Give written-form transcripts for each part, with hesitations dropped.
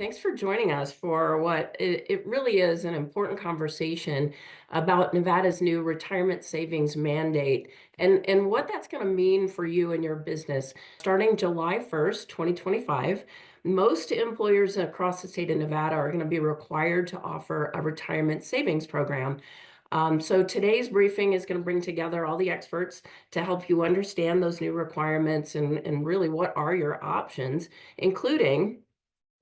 Thanks for joining us for what it really is an important conversation about Nevada's new retirement savings mandate and what that's going to mean for you and your business. Starting July 1st, 2025, most employers across the state of Nevada are going to be required to offer a retirement savings program. So today's briefing is going to bring together all the experts to help you understand those new requirements and really what are your options, including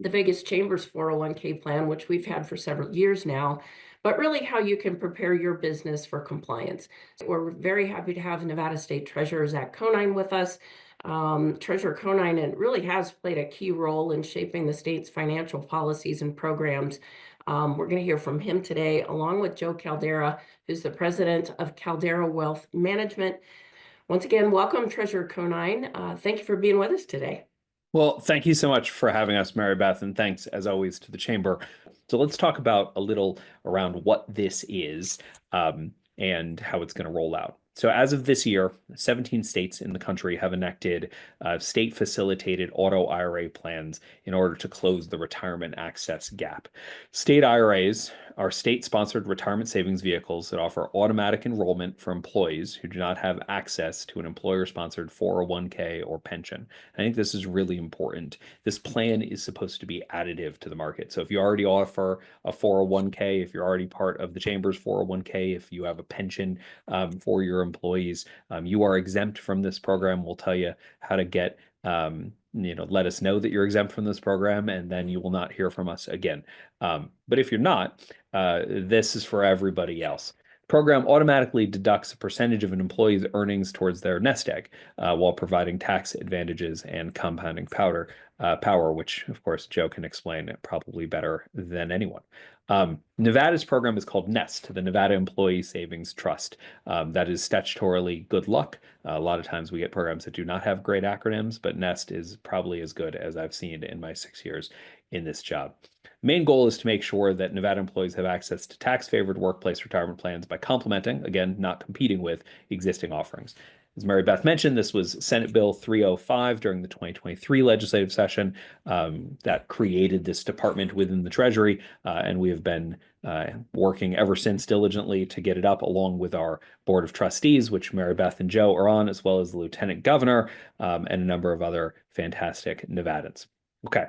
the Vegas Chamber's 401k plan, which we've had for several years now, but really how you can prepare your business for compliance. We're very happy to have Nevada State Treasurer Zach Conine with us. Treasurer Conine and really has played a key role in shaping the state's financial policies and programs. We're going to hear from him today, along with Joe Caldera, who's the president of Caldera Wealth Management. Once again, welcome, Treasurer Conine. Thank you for being with us today. Well, thank you so much for having us, Mary Beth, and thanks as always to the Chamber. So let's talk about a little around what this is and how it's going to roll out. So as of this year, 17 states in the country have enacted state-facilitated auto IRA plans in order to close the retirement access gap. State IRAs are state-sponsored retirement savings vehicles that offer automatic enrollment for employees who do not have access to an employer-sponsored 401k or pension. I think this is really important. This plan is supposed to be additive to the market. So if you already offer a 401k, if you're already part of the Chamber's 401k, if you have a pension for your employees, you are exempt from this program. We'll tell you how to get let us know that you're exempt from this program, and then you will not hear from us again. But if you're not, this is for everybody else. Program automatically deducts a percentage of an employee's earnings towards their nest egg, while providing tax advantages and compounding power, which of course Joe can explain probably better than anyone. Nevada's program is called NEST, the Nevada Employee Savings Trust. That is statutorily good luck. A lot of times we get programs that do not have great acronyms, but NEST is probably as good as I've seen in my 6 years in this job. Main goal is to make sure that Nevada employees have access to tax-favored workplace retirement plans by complementing, again, not competing with, existing offerings. As Mary Beth mentioned, this was Senate Bill 305 during the 2023 legislative session that created this department within the Treasury, and we have been working ever since diligently to get it up, along with our Board of Trustees, which Mary Beth and Joe are on, as well as the Lieutenant Governor and a number of other fantastic Nevadans. Okay.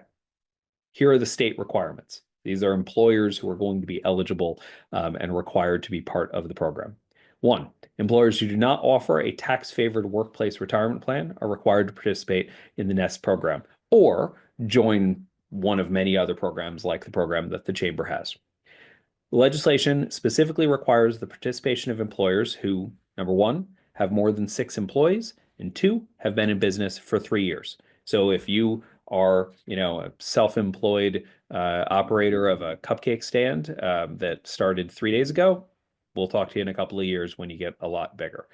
Here are the state requirements. These are employers who are going to be eligible and required to be part of the program. 1, employers who do not offer a tax-favored workplace retirement plan are required to participate in the NEST program or join one of many other programs like the program that the Chamber has. The legislation specifically requires the participation of employers who, number 1, have more than 6 employees, and 2, have been in business for 3 years. So if you are, a self-employed operator of a cupcake stand that started 3 days ago, we'll talk to you in a couple of years when you get a lot bigger.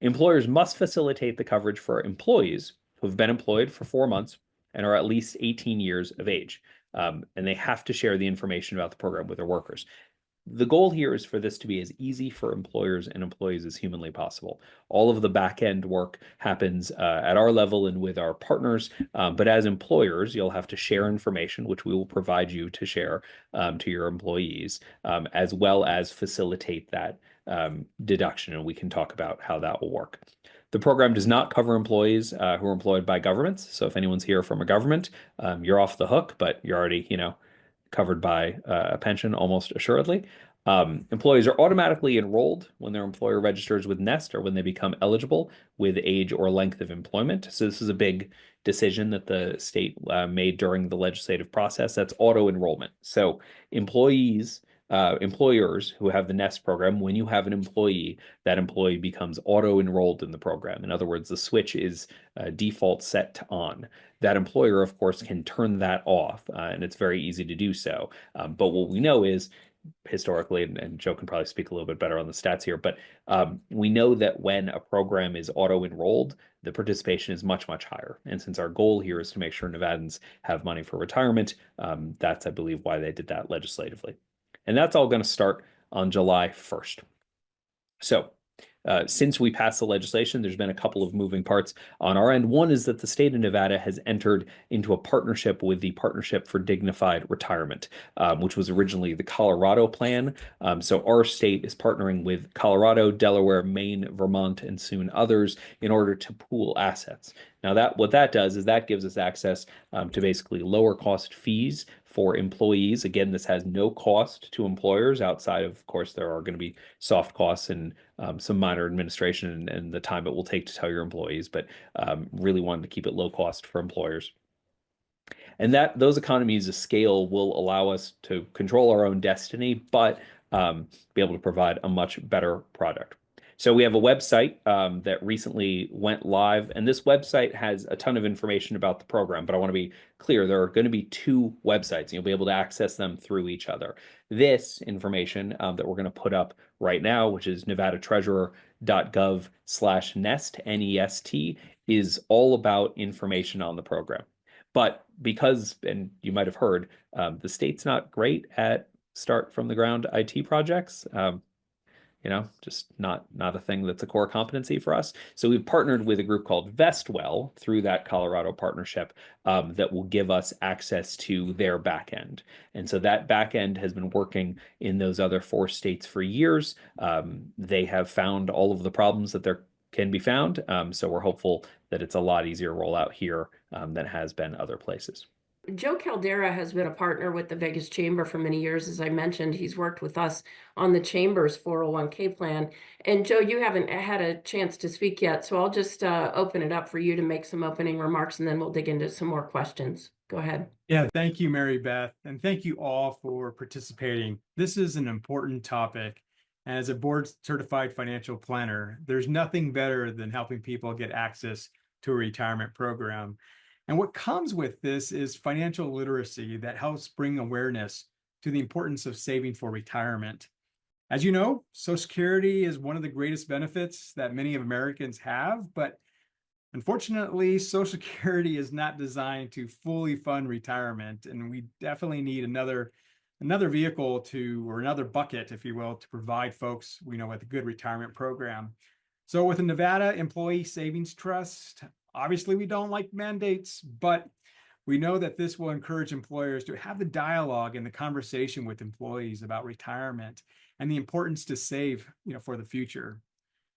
Employers must facilitate the coverage for employees who have been employed for 4 months and are at least 18 years of age. And they have to share the information about the program with their workers. The goal here is for this to be as easy for employers and employees as humanly possible. All of the back-end work happens at our level and with our partners, but as employers, you'll have to share information, which we will provide you to share to your employees, as well as facilitate that deduction, and we can talk about how that will work. The program does not cover employees who are employed by governments, so if anyone's here from a government, you're off the hook, but you're already, covered by a pension almost assuredly. Employees are automatically enrolled when their employer registers with NEST or when they become eligible with age or length of employment. So this is a big decision that the state made during the legislative process. That's auto enrollment. So employers who have the NEST program, when you have an employee, that employee becomes auto-enrolled in the program. In other words, the switch is default set to on. That employer, of course, can turn that off, and it's very easy to do so. But what we know is, historically, and Joe can probably speak a little bit better on the stats here, but we know that when a program is auto-enrolled, the participation is much, much higher. And since our goal here is to make sure Nevadans have money for retirement, that's, I believe, why they did that legislatively. And that's all going to start on July 1st. So Since we passed the legislation, there's been a couple of moving parts on our end. One is that the state of Nevada has entered into a partnership with the Partnership for Dignified Retirement, which was originally the Colorado plan. So our state is partnering with Colorado, Delaware, Maine, Vermont, and soon others in order to pool assets. Now, that what that does is that gives us access to basically lower cost fees for employees. Again, this has no cost to employers outside of course, there are going to be soft costs and some minor administration and the time it will take to tell your employees, but really wanted to keep it low cost for employers. And that those economies of scale will allow us to control our own destiny, but be able to provide a much better product. So we have a website that recently went live, and this website has a ton of information about the program. But I want to be clear, there are going to be two websites, and you'll be able to access them through each other. This information that we're going to put up right now, which is nevadatreasurer.gov/nest, N-E-S-T, is all about information on the program. But because, and you might have heard, the state's not great at start from the ground IT projects. Just not a thing that's a core competency for us. So we've partnered with a group called Vestwell through that Colorado partnership that will give us access to their backend. And so that backend has been working in those other 4 states for years. They have found all of the problems that there can be found. So we're hopeful that it's a lot easier rollout here than it has been other places. Joe Caldera has been a partner with the Vegas Chamber for many years. As I mentioned, he's worked with us on the Chamber's 401k plan. And Joe, you haven't had a chance to speak yet, so I'll just open it up for you to make some opening remarks, and then we'll dig into some more questions. Go ahead. Yeah, thank you, Mary Beth, and thank you all for participating. This is an important topic. As a board certified financial planner, there's nothing better than helping people get access to a retirement program. And what comes with this is financial literacy that helps bring awareness to the importance of saving for retirement. As you know, Social Security is one of the greatest benefits that many Americans have, but unfortunately, Social Security is not designed to fully fund retirement, and we definitely need another vehicle or another bucket, if you will, to provide folks, with a good retirement program. So with the Nevada Employee Savings Trust, obviously we don't like mandates, but we know that this will encourage employers to have the dialogue and the conversation with employees about retirement and the importance to save, for the future.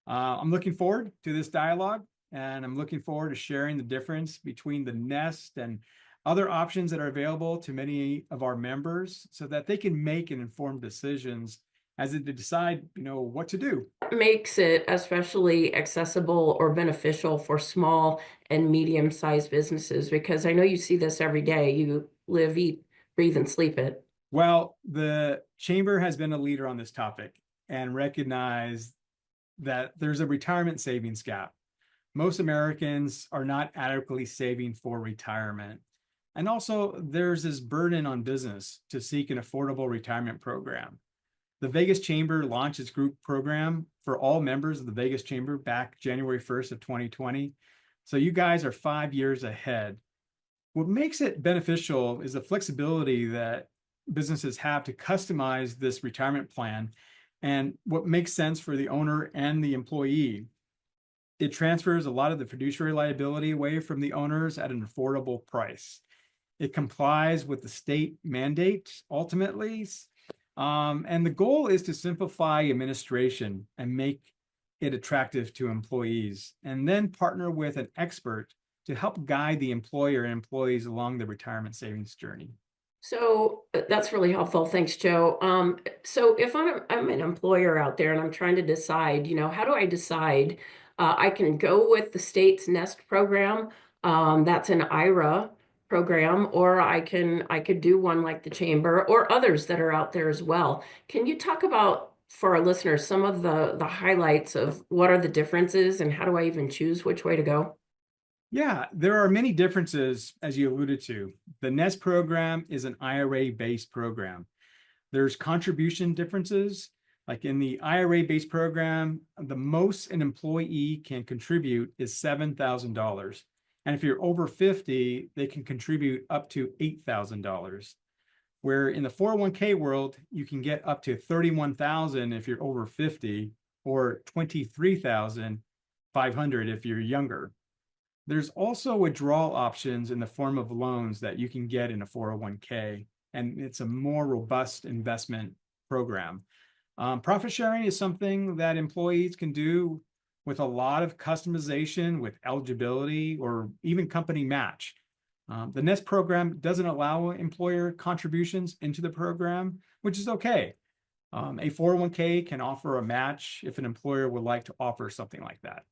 I'm looking forward to this dialogue, and I'm looking forward to sharing the difference between the Nest and other options that are available to many of our members so that they can make an informed decisions as they decide, what to do. Makes it especially accessible or beneficial for small and medium-sized businesses, because I know you see this every day. You live, eat, breathe, and sleep it. Well, the Chamber has been a leader on this topic and recognized that there's a retirement savings gap. Most Americans are not adequately saving for retirement. And also, there's this burden on business to seek an affordable retirement program. The Vegas Chamber launched its group program for all members of the Vegas Chamber back January 1st of 2020. So you guys are 5 years ahead. What makes it beneficial is the flexibility that businesses have to customize this retirement plan and what makes sense for the owner and the employee. It transfers a lot of the fiduciary liability away from the owners at an affordable price. It complies with the state mandate ultimately. And the goal is to simplify administration and make it attractive to employees, and then partner with an expert to help guide the employer and employees along the retirement savings journey. So that's really helpful. Thanks, Joe. So if I'm an employer out there and I'm trying to decide, how do I decide? I can go with the state's Nest program. That's an IRA program, or I could do one like the Chamber or others that are out there as well. Can you talk about, for our listeners, some of the highlights of what are the differences and how do I even choose which way to go? Yeah, there are many differences, as you alluded to. The Nest program is an IRA-based program. There's contribution differences. Like in the IRA-based program, the most an employee can contribute is $7,000. And if you're over 50, they can contribute up to $8,000. Where in the 401k world, you can get up to $31,000 if you're over 50, or $23,500 if you're younger. There's also withdrawal options in the form of loans that you can get in a 401k, and it's a more robust investment program. Profit sharing is something that employees can do with a lot of customization, with eligibility, or even company match. The NEST program doesn't allow employer contributions into the program, which is okay. A 401k can offer a match if an employer would like to offer something like that.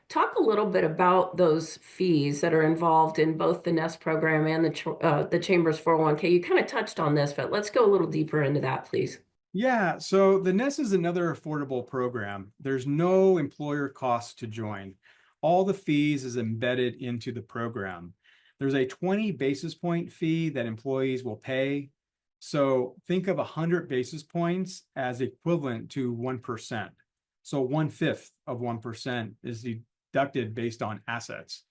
Talk a little bit about those fees that are involved in both the NEST program and the Chamber's 401k. You kind of touched on this, but let's go a little deeper into that, please. Yeah, so the NEST is another affordable program. There's no employer cost to join. All the fees is embedded into the program. There's a 20 basis point fee that employees will pay. So think of 100 basis points as equivalent to 1%. So 1/5 of 1% is deducted based on assets.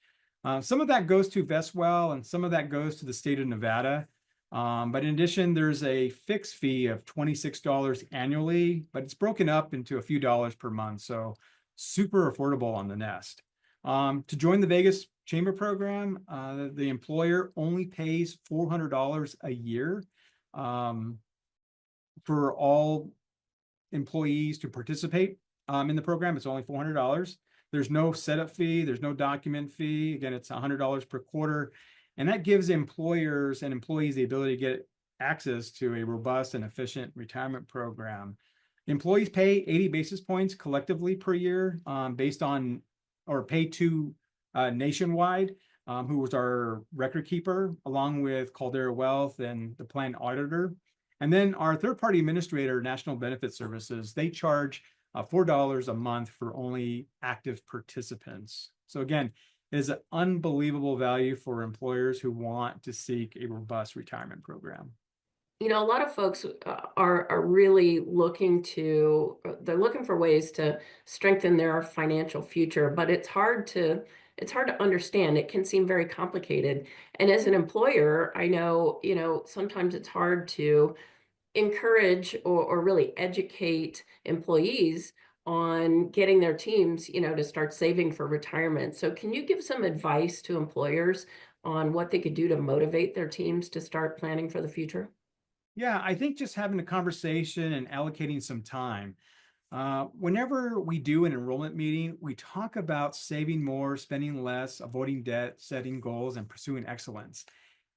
Some of that goes to Beth Sewald and some of that goes to the state of Nevada. But in addition, there's a fixed fee of $26 annually, but it's broken up into a few dollars per month. So super affordable on the NEST. To join the Vegas Chamber program, the employer only pays $400 a year for all employees to participate in the program. It's only $400. There's no setup fee. There's no document fee. Again, it's $100 per quarter. And that gives employers and employees the ability to get access to a robust and efficient retirement program. Employees pay 80 basis points collectively per year based on, or pay to Nationwide, who was our record keeper, along with Caldera Wealth and the plan auditor. And then our third-party administrator, National Benefit Services, they charge $4 a month for only active participants. So again, it is an unbelievable value for employers who want to seek a robust retirement program. You know, a lot of folks are really looking they're looking for ways to strengthen their financial future, but it's hard to understand. It can seem very complicated. And as an employer, I know, sometimes it's hard to encourage or really educate employees on getting their teams, to start saving for retirement. So can you give some advice to employers on what they could do to motivate their teams to start planning for the future? Yeah, I think just having a conversation and allocating some time. Whenever we do an enrollment meeting, we talk about saving more, spending less, avoiding debt, setting goals, and pursuing excellence.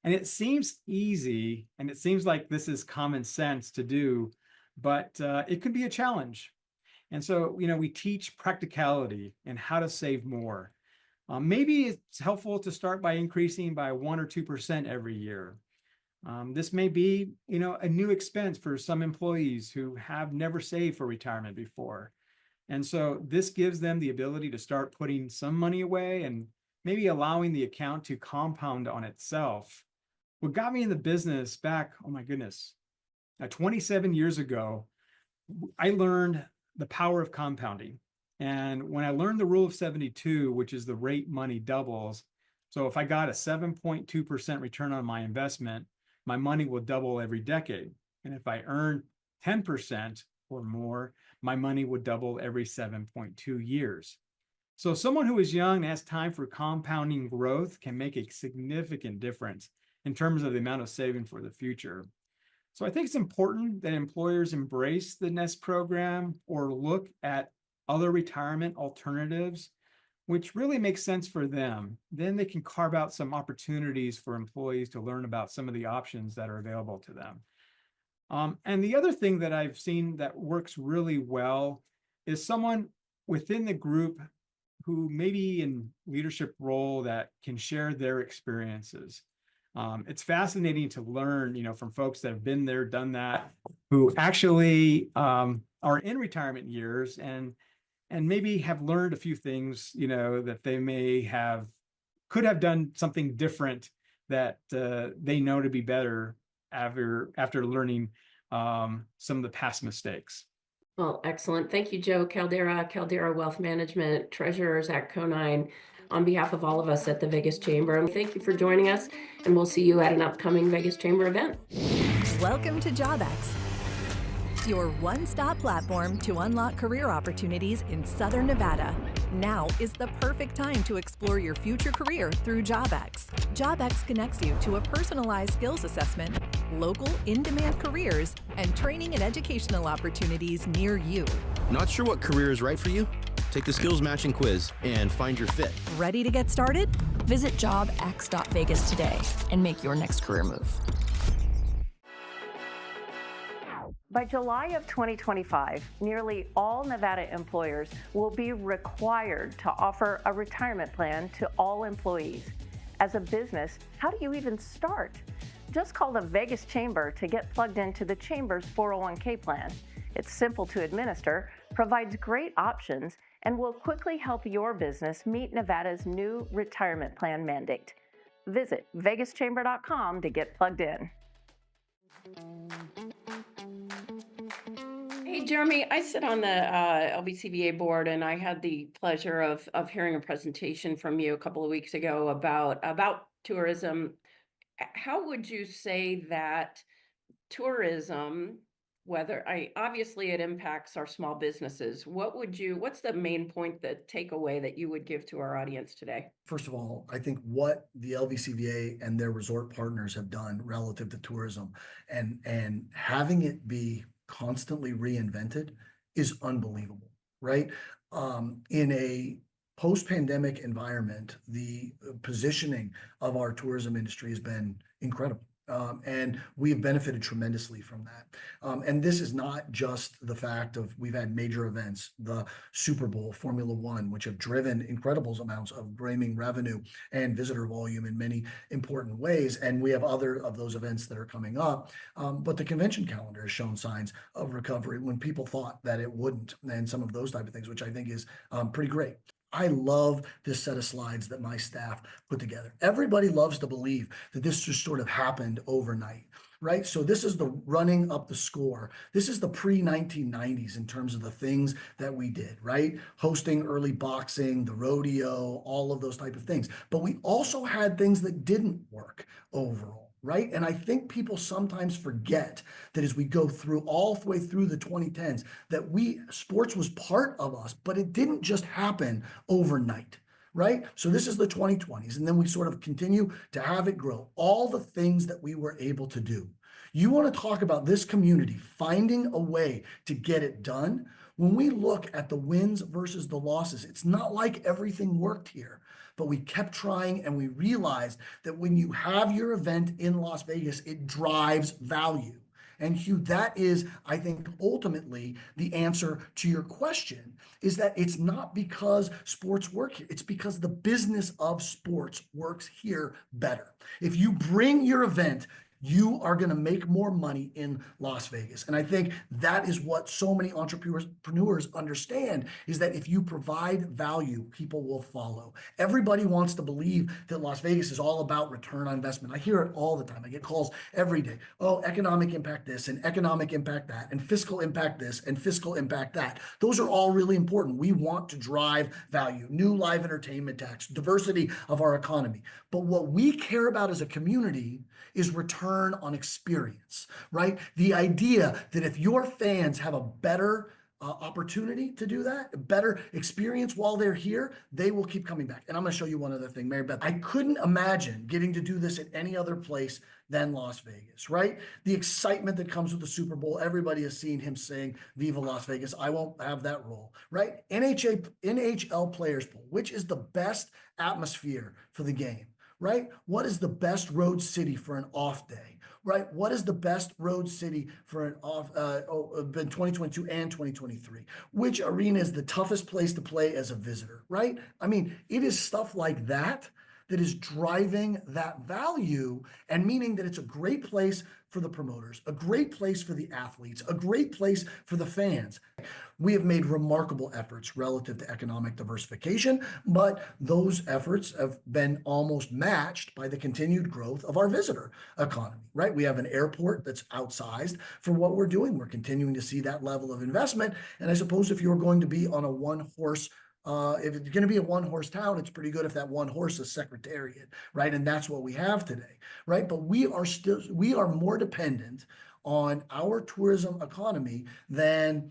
And it seems easy, and it seems like this is common sense to do, but it can be a challenge. And so, we teach practicality and how to save more. Maybe it's helpful to start by increasing by 1 or 2% every year. This may be, a new expense for some employees who have never saved for retirement before. And so this gives them the ability to start putting some money away and maybe allowing the account to compound on itself. What got me in the business back, oh my goodness, 27 years ago, I learned the power of compounding. And when I learned the rule of 72, which is the rate money doubles, so if I got a 7.2% return on my investment, my money will double every decade. And if I earn 10% or more, my money would double every 7.2 years. So someone who is young and has time for compounding growth can make a significant difference in terms of the amount of saving for the future. So I think it's important that employers embrace the NEST program or look at other retirement alternatives, which really makes sense for them. Then they can carve out some opportunities for employees to learn about some of the options that are available to them. And the other thing that I've seen that works really well is someone within the group who may be in leadership role that can share their experiences. It's fascinating to learn, from folks that have been there, done that, who actually are in retirement years and maybe have learned a few things, that they could have done something different that they know to be better after learning some of the past mistakes. Well, excellent. Thank you, Joe. Caldera Wealth Management, treasurers at Conine, on behalf of all of us at the Vegas Chamber. And thank you for joining us, and we'll see you at an upcoming Vegas Chamber event. Welcome to JobX. your one-stop platform to unlock career opportunities in Southern Nevada. Now is the perfect time to explore your future career through JobX. JobX connects you to a personalized skills assessment, local in-demand careers, and training and educational opportunities near you. Not sure what career is right for you? Take the skills matching quiz and find your fit. Ready to get started? Visit jobx.vegas today and make your next career move. By July of 2025, nearly all Nevada employers will be required to offer a retirement plan to all employees. As a business, how do you even start? Just call the Vegas Chamber to get plugged into the Chamber's 401k plan. It's simple to administer, provides great options, and will quickly help your business meet Nevada's new retirement plan mandate. Visit vegaschamber.com to get plugged in. Hey, Jeremy, I sit on the LVCVA board, and I had the pleasure of hearing a presentation from you a couple of weeks ago about tourism. How would you say that tourism, obviously it impacts our small businesses. What's the main point, the takeaway that you would give to our audience today? First of all, I think what the LVCVA and their resort partners have done relative to tourism and having it be constantly reinvented is unbelievable, right? In a post-pandemic environment, the positioning of our tourism industry has been incredible. And we have benefited tremendously from that. And this is not just the fact of we've had major events, the Super Bowl, Formula One, which have driven incredible amounts of gaming revenue and visitor volume in many important ways. And we have other of those events that are coming up. But the convention calendar has shown signs of recovery when people thought that it wouldn't, and some of those type of things, which I think is pretty great. I love this set of slides that my staff put together. Everybody loves to believe that this just sort of happened overnight, right? So this is the running up the score. This is the pre-1990s in terms of the things that we did, right? Hosting early boxing, the rodeo, all of those type of things. But we also had things that didn't work overall. Right. And I think people sometimes forget that as we go through all the way through the 2010s, that sports was part of us, but it didn't just happen overnight. Right. So this is the 2020s. And then we sort of continue to have it grow. All the things that we were able to do. You want to talk about this community finding a way to get it done. When we look at the wins versus the losses, it's not like everything worked here. But we kept trying, and we realized that when you have your event in Las Vegas, it drives value. And Hugh, that is, I think, ultimately the answer to your question, is that it's not because sports work here. It's because the business of sports works here better. If you bring your event, you are going to make more money in Las Vegas. And I think that is what so many entrepreneurs understand, is that if you provide value, people will follow. Everybody wants to believe that Las Vegas is all about return on investment. I hear it all the time. I get calls every day. Oh, economic impact this and economic impact that and fiscal impact this and fiscal impact that. Those are all really important. We want to drive value, new live entertainment tax, diversity of our economy. But what we care about as a community is return on experience, right? The idea that if your fans have a better opportunity to do that, a better experience while they're here, they will keep coming back. And I'm going to show you one other thing, Mary Beth. I couldn't imagine getting to do this at any other place than Las Vegas, right? The excitement that comes with the Super Bowl, everybody has seen him sing Viva Las Vegas. I won't have that role, right? NHL Players Poll, which is the best atmosphere for the game, right? What is the best road city for an off day, right? What is the best road city for an off, in 2022 and 2023? Which arena is the toughest place to play as a visitor, right? I mean, it is stuff like that that is driving that value, and meaning that it's a great place for the promoters, a great place for the athletes, a great place for the fans. We have made remarkable efforts relative to economic diversification, but those efforts have been almost matched by the continued growth of our visitor economy, right? We have an airport that's outsized for what we're doing. We're continuing to see that level of investment. And I suppose if you're going to be on a one-horse if it's going to be a one-horse town, it's pretty good if that one horse is Secretariat, right? And that's what we have today, right? But we are more dependent on our tourism economy than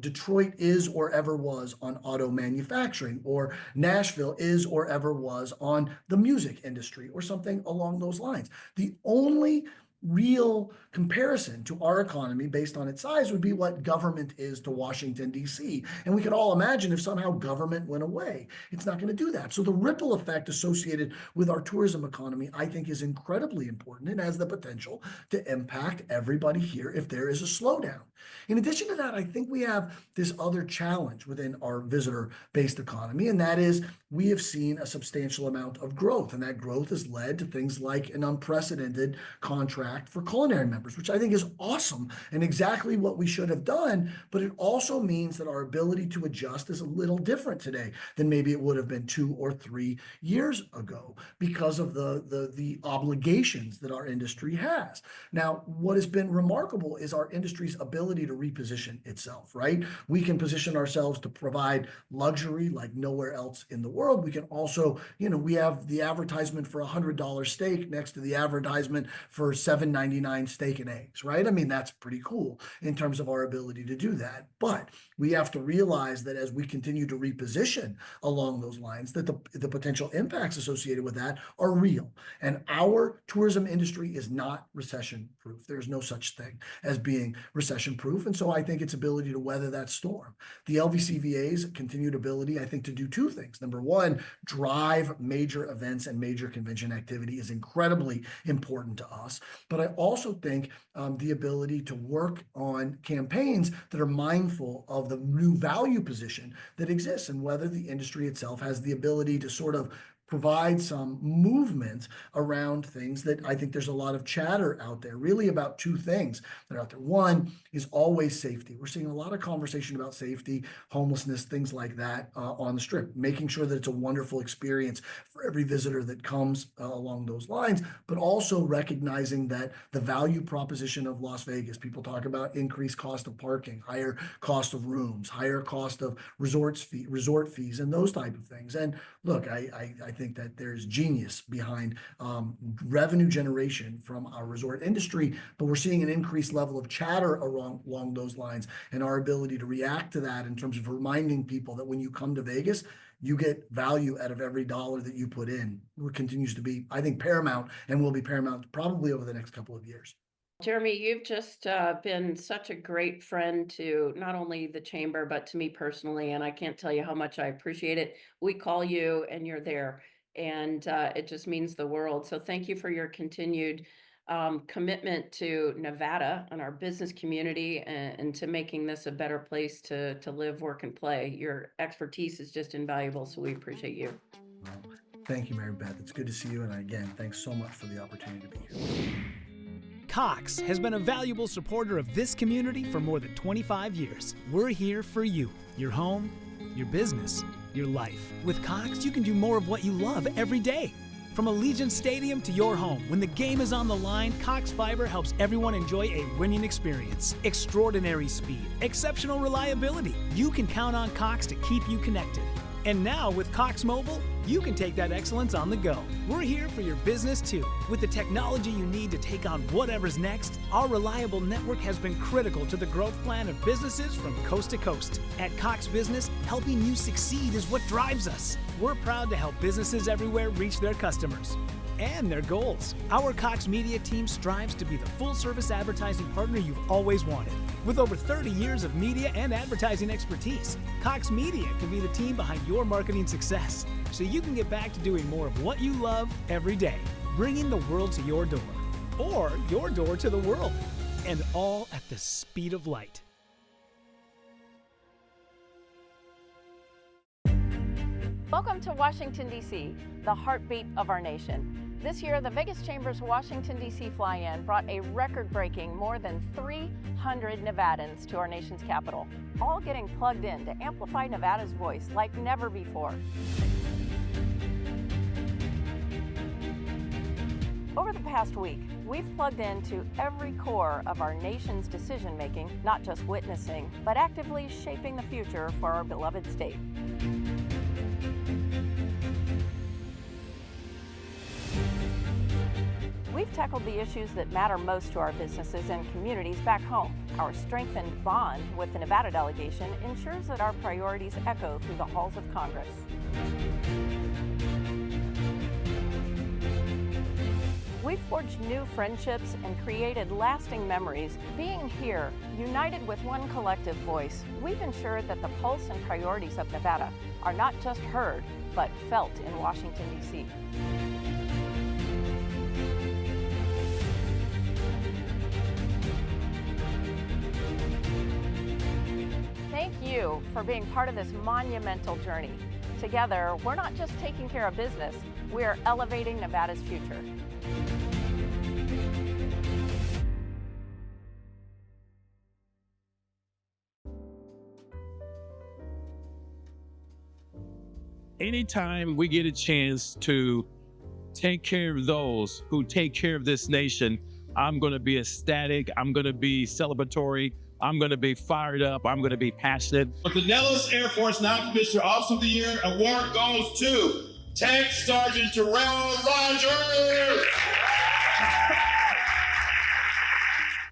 Detroit is or ever was on auto manufacturing, or Nashville is or ever was on the music industry, or something along those lines. The only real comparison to our economy based on its size would be what government is to Washington, D.C. And we could all imagine if somehow government went away. It's not going to do that. So the ripple effect associated with our tourism economy, I think, is incredibly important and has the potential to impact everybody here if there is a slowdown. In addition to that, I think we have this other challenge within our visitor-based economy, and that is we have seen a substantial amount of growth, and that growth has led to things like an unprecedented contract for culinary members, which I think is awesome and exactly what we should have done. But it also means that our ability to adjust is a little different today than maybe it would have been 2 or 3 years ago because of the obligations that our industry has. Now, what has been remarkable is our industry's ability to reposition itself, right? We can position ourselves to provide luxury like nowhere else in the world. We can also, we have the advertisement for $100 steak next to the advertisement for $7.99 steak and eggs, right? I mean, that's pretty cool in terms of our ability to do that. But we have to realize that as we continue to reposition along those lines, that the potential impacts associated with that are real. And our tourism industry is not recession proof. There's no such thing as being recession proof. And so I think its ability to weather that storm. The LVCVA's continued ability, I think, to do 2 things. Number one, drive major events and major convention activity is incredibly important to us. But I also think the ability to work on campaigns that are mindful of the new value position that exists and whether the industry itself has the ability to sort of provide some movement around things that I think there's a lot of chatter out there, really about 2 things that are out there. One is always safety. We're seeing a lot of conversation about safety, homelessness, things like that on the Strip, making sure that it's a wonderful experience for every visitor that comes along those lines, but also recognizing that the value proposition of Las Vegas, people talk about increased cost of parking, higher cost of rooms, higher cost of resort fees, and those type of things. And look, I think that there's genius behind revenue generation from our resort industry, but we're seeing an increased level of chatter along those lines, and our ability to react to that in terms of reminding people that when you come to Vegas, you get value out of every dollar that you put in. It continues to be, I think, paramount, and will be paramount probably over the next couple of years. Jeremy, you've just been such a great friend to not only the chamber, but to me personally, and I can't tell you how much I appreciate it. We call you and you're there, and it just means the world. So thank you for your continued commitment to Nevada and our business community, and to making this a better place to live, work, and play. Your expertise is just invaluable, so we appreciate you. Well, thank you, Mary Beth. It's good to see you, and again, thanks so much for the opportunity to be here. Cox has been a valuable supporter of this community for more than 25 years. We're here for you, your home, your business, your life. With Cox, you can do more of what you love every day. From Allegiant Stadium to your home, when the game is on the line, Cox Fiber helps everyone enjoy a winning experience. Extraordinary speed, exceptional reliability. You can count on Cox to keep you connected. And now with Cox Mobile, you can take that excellence on the go. We're here for your business too. With the technology you need to take on whatever's next, our reliable network has been critical to the growth plan of businesses from coast to coast. At Cox Business, helping you succeed is what drives us. We're proud to help businesses everywhere reach their customers and their goals. Our Cox Media team strives to be the full-service advertising partner you've always wanted. With over 30 years of media and advertising expertise, Cox Media can be the team behind your marketing success, so you can get back to doing more of what you love every day, bringing the world to your door, or your door to the world, and all at the speed of light. Welcome to Washington, D.C., the heartbeat of our nation. This year, the Vegas Chamber's Washington, D.C. fly-in brought a record-breaking more than 300 Nevadans to our nation's capital, all getting plugged in to amplify Nevada's voice like never before. Over the past week, we've plugged into every core of our nation's decision-making, not just witnessing, but actively shaping the future for our beloved state. We We've tackled the issues that matter most to our businesses and communities back home. Our strengthened bond with the Nevada delegation ensures that our priorities echo through the halls of Congress. We've forged new friendships and created lasting memories. Being here, united with one collective voice, we've ensured that the pulse and priorities of Nevada are not just heard, but felt in Washington, D.C. Thank you for being part of this monumental journey. Together, we're not just taking care of business, we're elevating Nevada's future. Anytime we get a chance to take care of those who take care of this nation, I'm going to be ecstatic. I'm going to be celebratory. I'm going to be fired up. I'm going to be passionate. The Nellis Air Force Non-Commissioned Officer of the Year award goes to Tank Sergeant Terrell Rogers.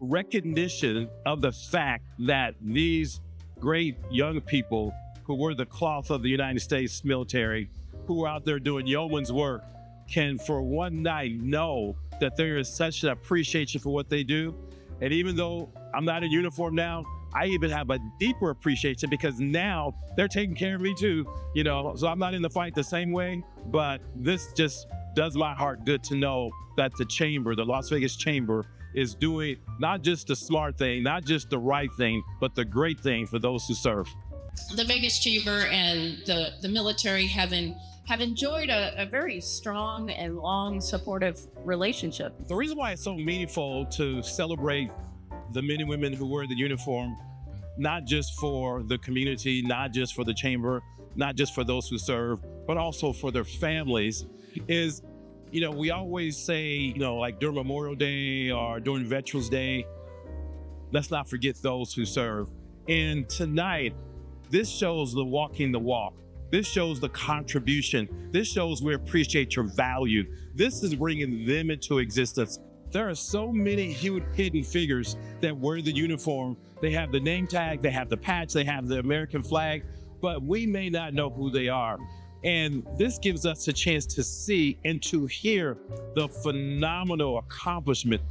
Recognition of the fact that these great young people who wear the cloth of the United States military, who are out there doing yeoman's work, can for one night know that there is such an appreciation for what they do. And even though I'm not in uniform now, I even have a deeper appreciation because now they're taking care of me too, you know, so I'm not in the fight the same way, but this just does my heart good to know that the chamber, the Las Vegas Chamber, is doing not just the smart thing, not just the right thing, but the great thing for those who serve. The Vegas Chamber and the military have enjoyed a very strong and long supportive relationship. The reason why it's so meaningful to celebrate the men and women who wear the uniform, not just for the community, not just for the chamber, not just for those who serve, but also for their families, is, you know, we always say, you know, like during Memorial Day or during Veterans Day, let's not forget those who serve. And tonight, this shows the walking the walk. This shows the contribution. This shows we appreciate your value. This is bringing them into existence. There are so many hidden figures that wear the uniform. They have the name tag, they have the patch, they have the American flag, but we may not know who they are. And this gives us a chance to see and to hear the phenomenal accomplishment,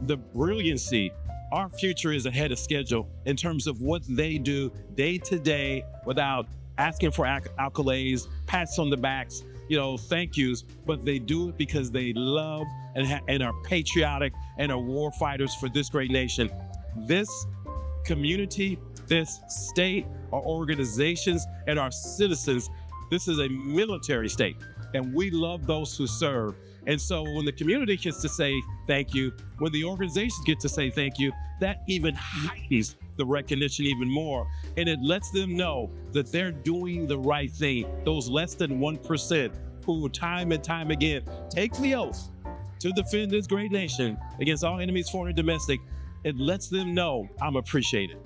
the brilliancy. Our future is ahead of schedule in terms of what they do day to day without asking for accolades, pats on the backs, you know, thank yous, but they do it because they love and are patriotic and are war fighters for this great nation. This community, this state, our organizations, and our citizens, this is a military state, and we love those who serve. And so when the community gets to say thank you, when the organizations get to say thank you, that even heightens the recognition even more. And it lets them know that they're doing the right thing. Those less than 1% who time and time again take the oath to defend this great nation against all enemies, foreign and domestic, it lets them know I'm appreciated.